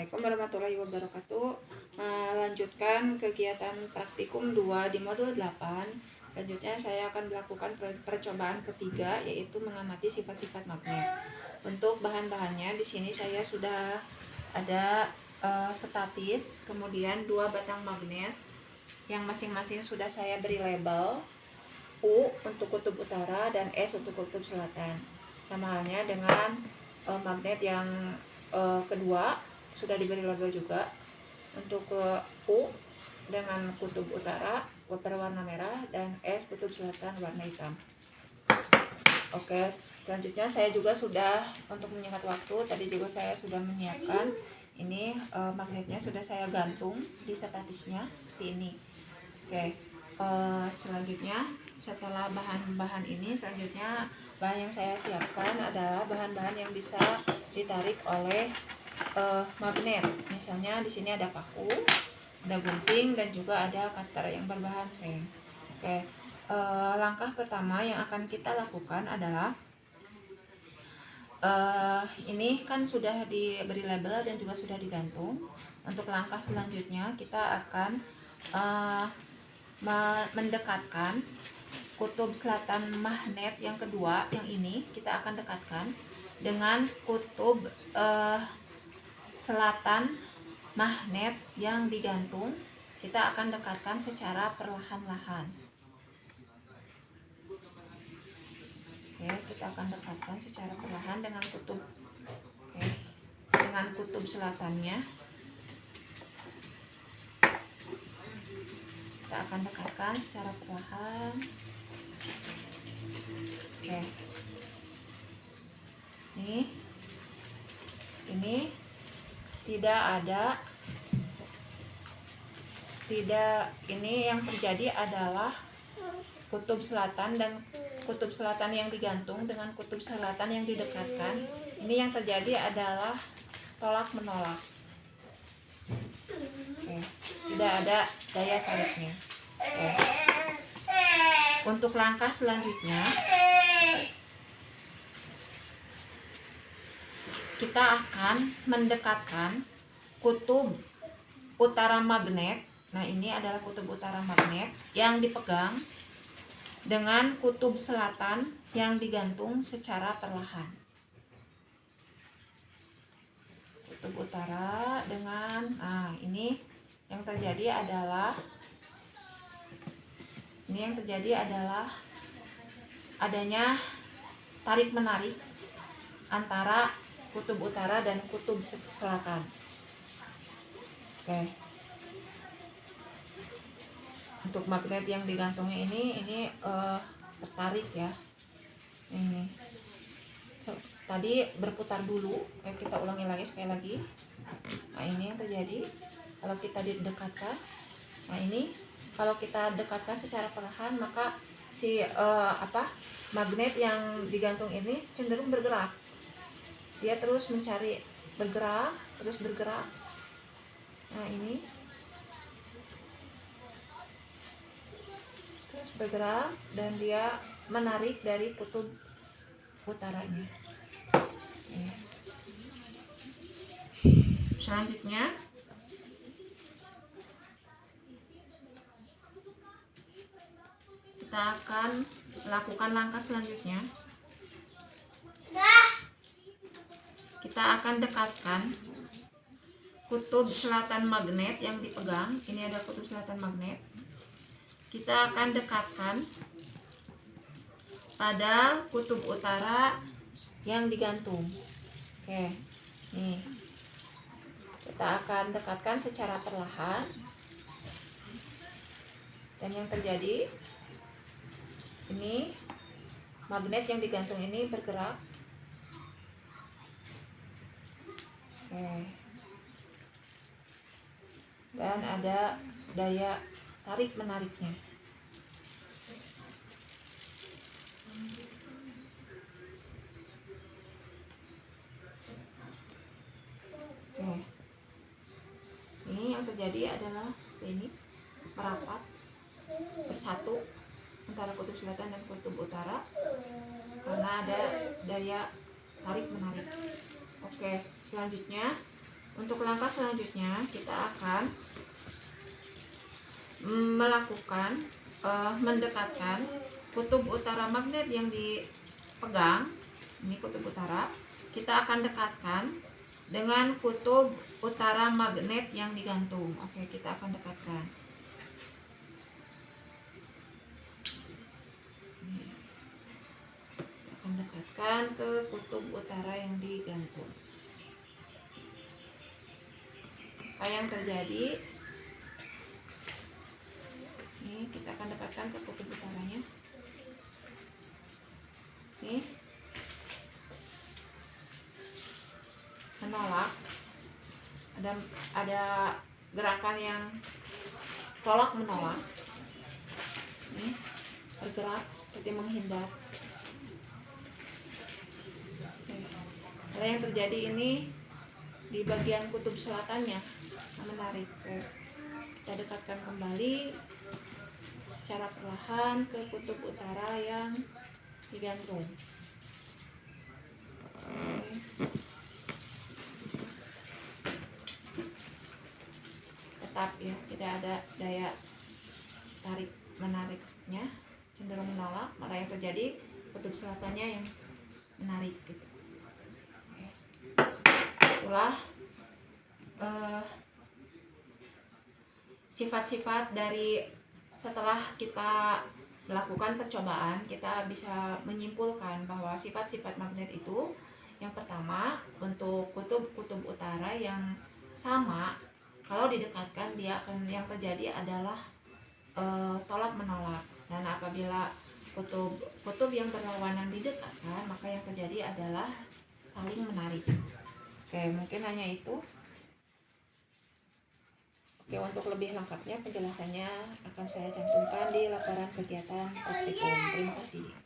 Assalamualaikum warahmatullahi wabarakatuh. Melanjutkan kegiatan praktikum 2 di modul 8. Selanjutnya saya akan melakukan percobaan ketiga, yaitu mengamati sifat-sifat magnet. Untuk bahan-bahannya di sini saya sudah ada statis, kemudian 2 batang magnet yang masing-masing sudah saya beri label. U untuk kutub utara dan S untuk kutub selatan. Sama halnya dengan magnet yang kedua sudah diberi label juga. Untuk U dengan kutub utara berwarna merah dan S kutub selatan warna hitam. Oke, selanjutnya saya juga sudah, untuk menyingkat waktu, tadi juga saya sudah menyiapkan ini magnetnya sudah saya gantung di statisnya seperti ini. Oke, selanjutnya setelah bahan-bahan ini, selanjutnya bahan yang saya siapkan adalah bahan-bahan yang bisa ditarik oleh magnet. Misalnya di sini ada paku, ada gunting, dan juga ada cutter yang berbahan seng. Oke, langkah pertama yang akan kita lakukan adalah ini kan sudah diberi label dan juga sudah digantung. Untuk langkah selanjutnya kita akan mendekatkan kutub selatan magnet yang kedua, yang ini kita akan dekatkan dengan kutub selatan magnet yang digantung. Kita akan dekatkan secara perlahan-lahan. Oke, kita akan dekatkan secara perlahan dengan kutub, dengan kutub selatannya. Kita akan dekatkan secara perlahan. Oke, ini ini yang terjadi adalah kutub selatan dan kutub selatan yang digantung dengan kutub selatan yang didekatkan. Ini yang terjadi adalah tolak menolak. Oke, tidak ada daya tariknya. Oke. Untuk langkah selanjutnya kita akan mendekatkan kutub utara magnet. Nah, ini adalah kutub utara magnet yang dipegang dengan kutub selatan yang digantung secara perlahan. Kutub utara dengan, ini yang terjadi adalah adanya tarik menarik antara kutub utara dan kutub selatan. Oke. Untuk magnet yang digantungnya ini tertarik ya. Ini tadi berputar dulu. Kita ulangi lagi sekali lagi. Nah, ini yang terjadi kalau kita didekatkan. Nah, ini kalau kita dekatkan secara perlahan, maka si magnet yang digantung ini cenderung bergerak. Dia terus mencari bergerak. Nah, ini terus bergerak dan dia menarik dari kutub utaranya. Selanjutnya kita akan lakukan langkah selanjutnya. Kita akan dekatkan kutub selatan magnet yang dipegang. Ini ada kutub selatan magnet. Kita akan dekatkan pada kutub utara yang digantung. Oke, nih kita akan dekatkan secara perlahan. Dan yang terjadi, ini magnet yang digantung ini bergerak. Oke. Dan ada daya tarik menariknya. Oke. Ini yang terjadi adalah seperti ini, merapat bersatu antara kutub selatan dan kutub utara karena ada daya tarik menarik. Oke, selanjutnya Untuk langkah selanjutnya kita akan melakukan mendekatkan kutub utara magnet yang dipegang, ini kutub utara, kita akan dekatkan dengan kutub utara magnet yang digantung. Oke, kita akan dekatkan. Kita akan dekatkan ke kutub utara yang digantung. Apa yang terjadi? Ini kita akan dekatkan ke kutub utaranya. Ini menolak. Ada gerakan yang tolak menolak. Ini bergerak seperti menghindar. Nah, yang terjadi ini di bagian kutub selatannya menarik. Kita dekatkan kembali secara perlahan ke kutub utara yang digantung. Tetap ya, tidak ada daya tarik menariknya, cenderung menolak, maka yang terjadi kutub selatannya yang menarik gitu. Itulah sifat-sifat dari setelah kita melakukan percobaan, kita bisa menyimpulkan bahwa sifat-sifat magnet itu yang pertama, untuk kutub-kutub utara yang sama, kalau didekatkan dia akan yang terjadi adalah tolak menolak, dan apabila kutub yang berlawanan didekatkan, maka yang terjadi adalah saling menarik. Oke, mungkin hanya itu. Oke, untuk lebih lengkapnya penjelasannya akan saya cantumkan di laporan kegiatan praktikum. Terima kasih.